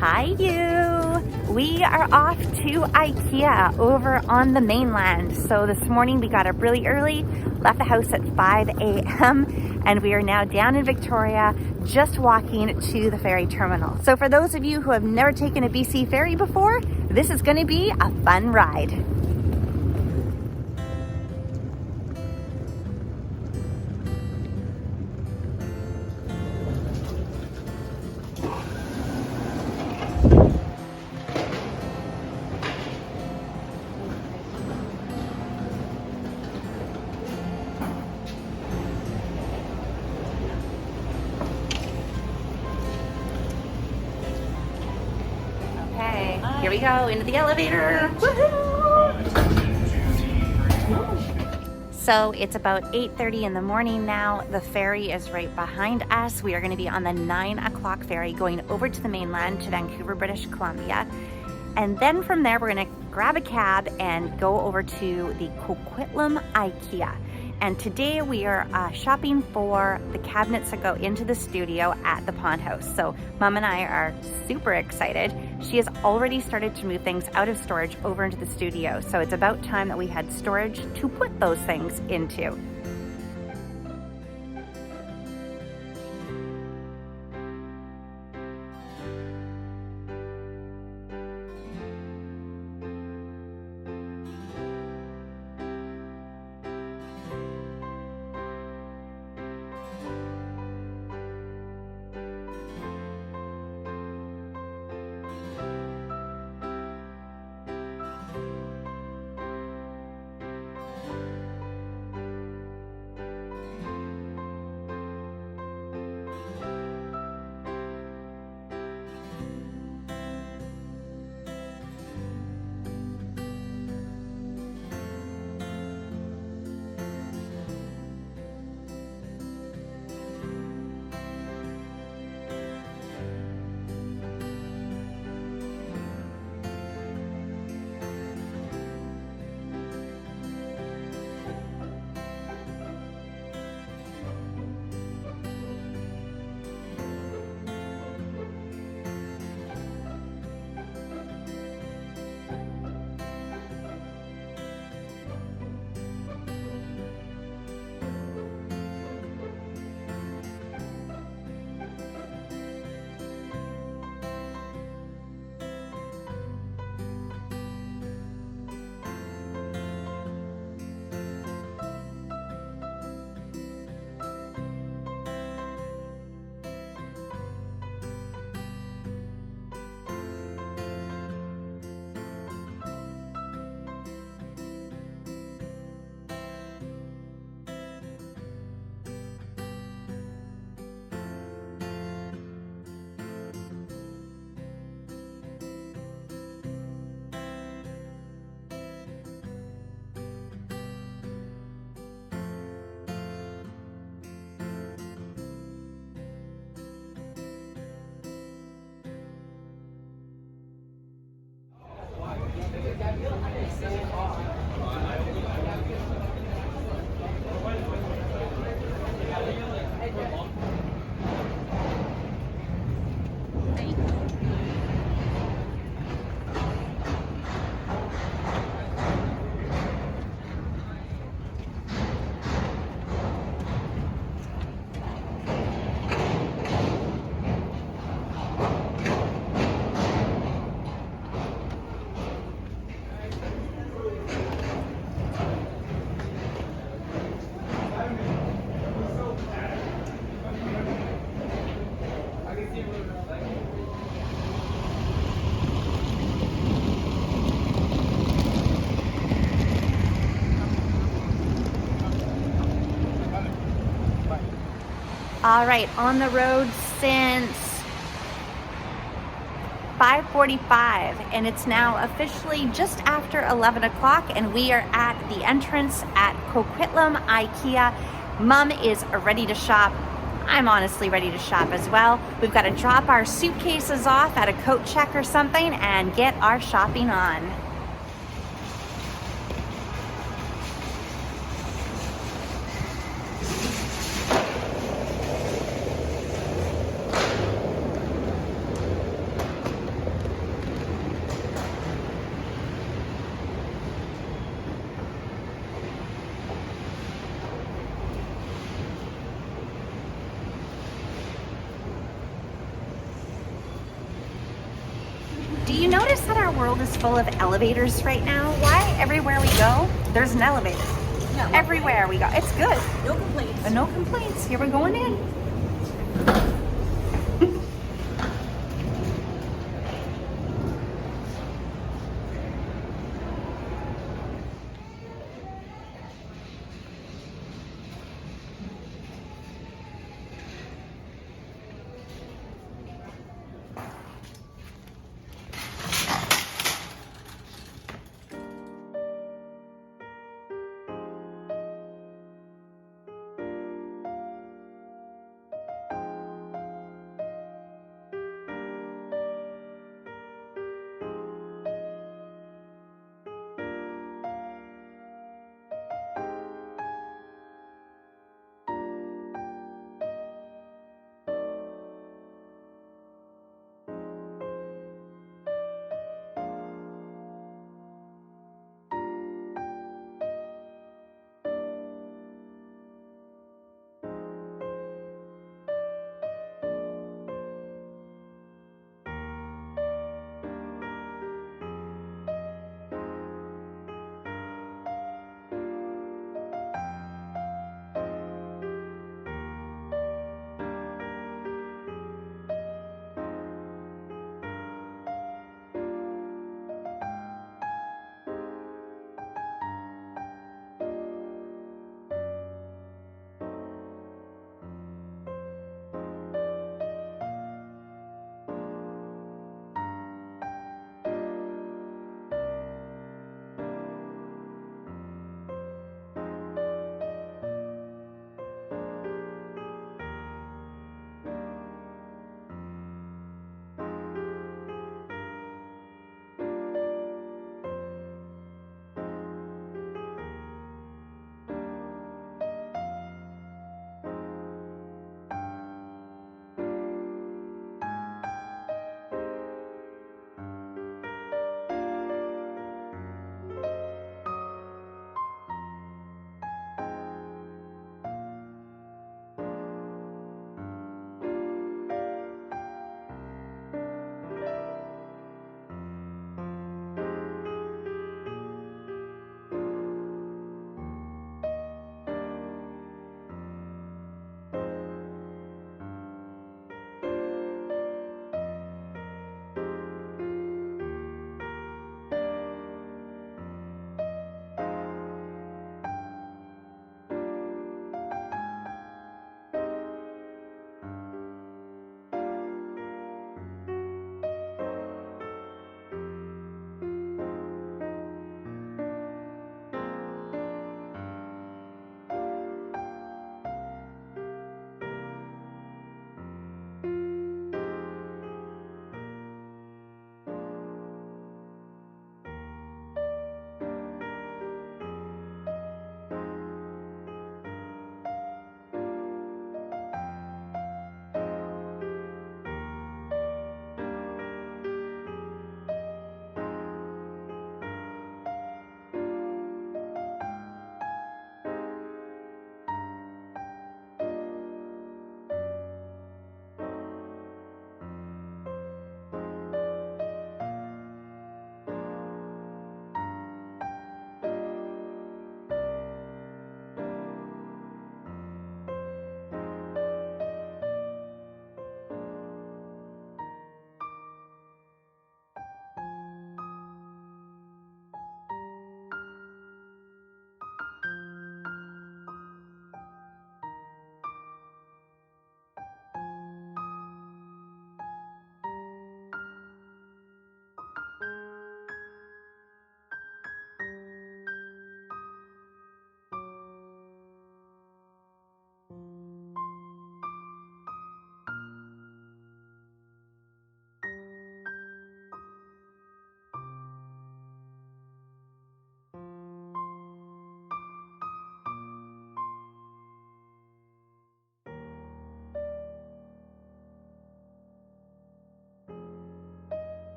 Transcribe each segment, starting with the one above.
Hi you! We are off to Ikea over on the mainland. So this morning we got up really early, left the house at 5 a.m. and we are now down in Victoria, just walking to the ferry terminal. So for those of you who have never taken a BC ferry before, this is going to be a fun ride. Here we go, into the elevator. So it's about 8:30 in the morning now. The ferry is right behind us. We are going to be on the 9 o'clock ferry going over to the mainland to Vancouver, British Columbia. And then from there, we're going to grab a cab and go over to the Coquitlam Ikea. And today we are shopping for the cabinets that go into the studio at the Pond House. So Mom and I are super excited. She has already started to move things out of storage over into the studio. So it's about time that we had storage to put those things into. All right, on the road since 5:45, and it's now officially just after 11 o'clock, and we are at the entrance at Coquitlam Ikea. Mom is ready to shop. I'm honestly ready to shop as well. We've got to drop our suitcases off at a coat check or something and get our shopping on. notice that our world is full of elevators right now? Why? Everywhere we go, there's an elevator. Yeah, Everywhere we go. It's good. no complaints. No complaints. Here we're going in.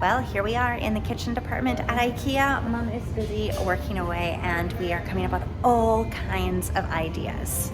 Well, here we are in the kitchen department at Ikea. Mom is busy working away and we are coming up with all kinds of ideas.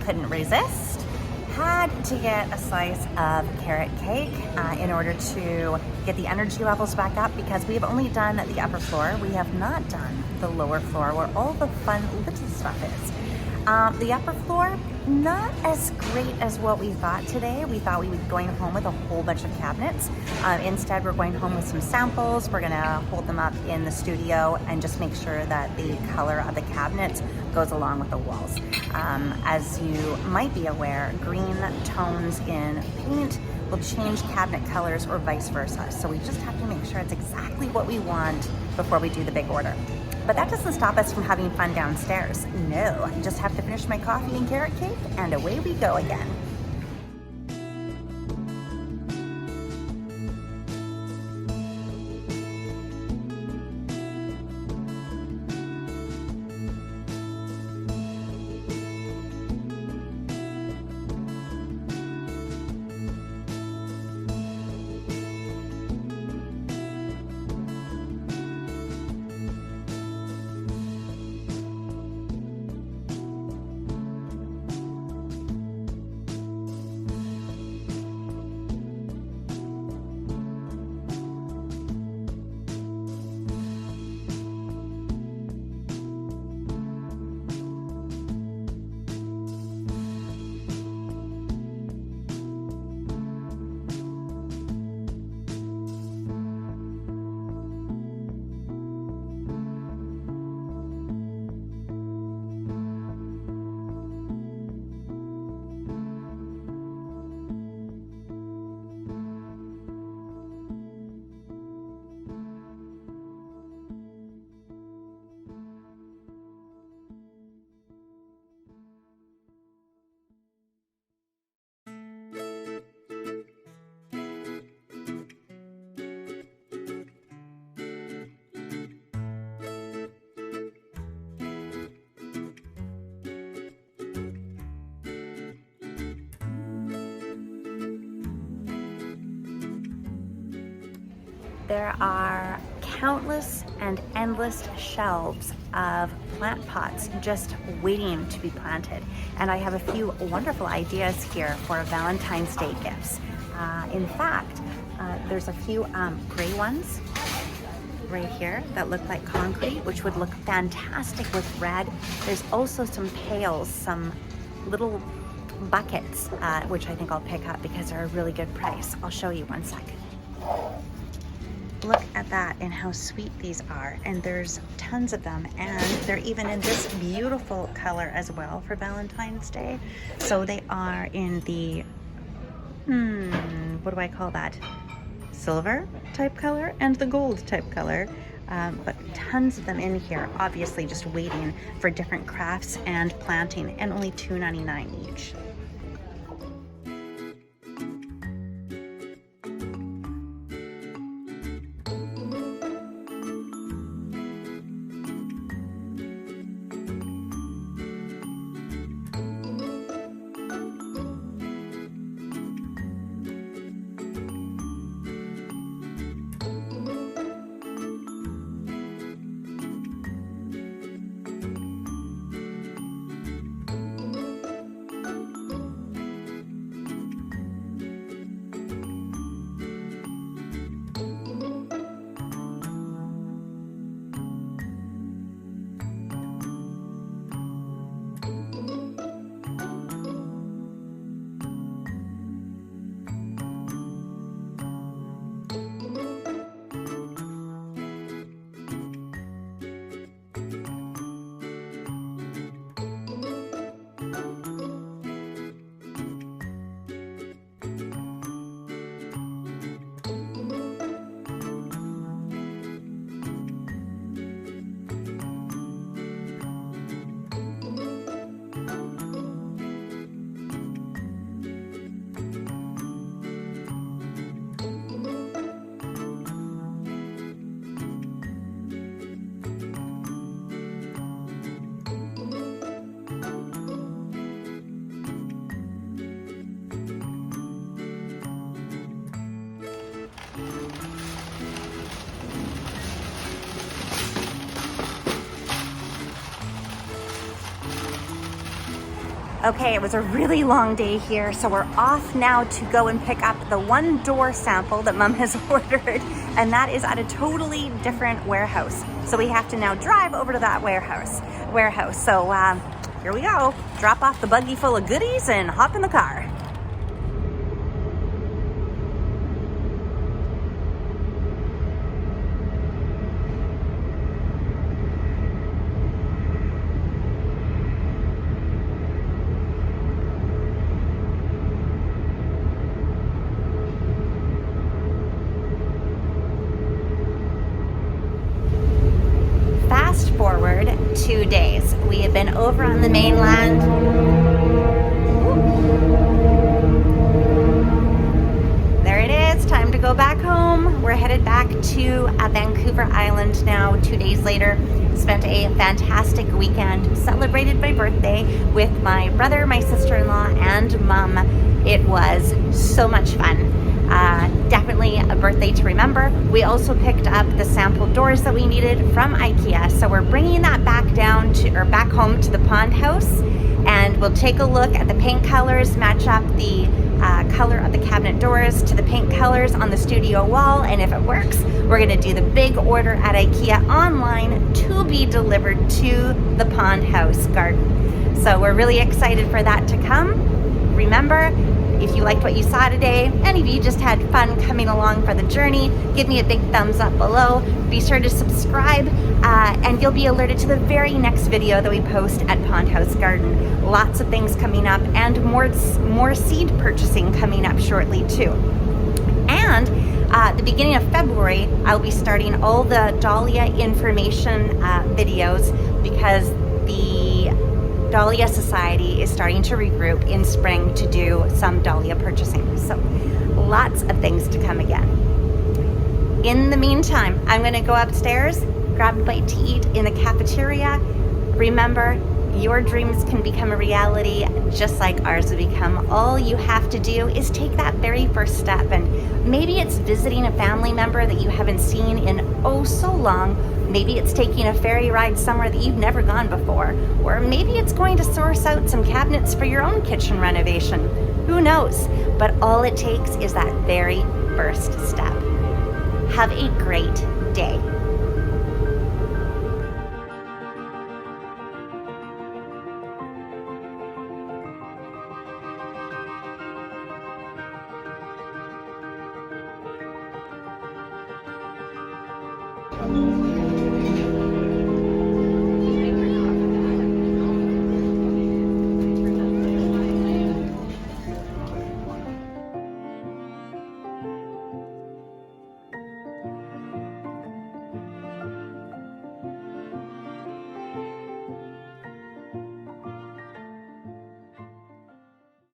Couldn't resist. Had to get a slice of carrot cake in order to get the energy levels back up because we have only done the upper floor. We have not done the lower floor where all the fun little stuff is. The upper floor, not as great as what we thought today. We thought we would be going home with a whole bunch of cabinets. Instead, we're going home with some samples. We're gonna hold them up in the studio and just make sure that the color of the cabinets goes along with the walls. As you might be aware, green tones in paint will change cabinet colors or vice versa. So we just have to make sure it's exactly what we want before we do the big order. But that doesn't stop us from having fun downstairs. No, I just have to finish my coffee and carrot cake and away we go again. There are countless and endless shelves of plant pots just waiting to be planted. And I have a few wonderful ideas here for Valentine's Day gifts. In fact, there's a few gray ones right here that look like concrete, which would look fantastic with red. There's also some pails, some little buckets, which I think I'll pick up because they're a really good price. I'll show you one second. Look at that and how sweet these are. And there's tons of them, and they're even in this beautiful color as well for Valentine's Day. So they are in the, what do I call that? Silver type color and the gold type color. But tons of them in here, obviously just waiting for different crafts and planting, and only $2.99 each. Okay, it was a really long day here, so we're off now to go and pick up the one door sample that Mom has ordered, and that is at a totally different warehouse. So we have to now drive over to that warehouse. So here we go. Drop off the buggy full of goodies and hop in the car. Forward 2 days. We have been over on the mainland. There it is, time to go back home. We're headed back to Vancouver Island now 2 days later. Spent a fantastic weekend, celebrated my birthday with my brother, my sister-in-law, and Mom. It was so much fun. Definitely a birthday to remember. We also picked up the sample doors that we needed from Ikea, so we're bringing that back back home to the pond house, and we'll take a look at the paint colors, match up the color of the cabinet doors to the paint colors on the studio wall, and if it works, we're going to do the big order at Ikea online to be delivered to the pond house garden. So we're really excited for that to come. Remember, if you liked what you saw today, and if you just had fun coming along for the journey, give me a big thumbs up below. Be sure to subscribe, and you'll be alerted to the very next video that we post at Pond House Garden. Lots of things coming up, and more seed purchasing coming up shortly too. And at the beginning of February, I'll be starting all the Dahlia information videos, because the Dahlia Society is starting to regroup in spring to do some Dahlia purchasing. So lots of things to come again. In the meantime, I'm going to go upstairs, grab a bite to eat in the cafeteria. Remember, your dreams can become a reality just like ours will become. All you have to do is take that very first step, and maybe it's visiting a family member that you haven't seen in oh so long. Maybe it's taking a ferry ride somewhere that you've never gone before, or maybe it's going to source out some cabinets for your own kitchen renovation. Who knows? But all it takes is that very first step. Have a great day.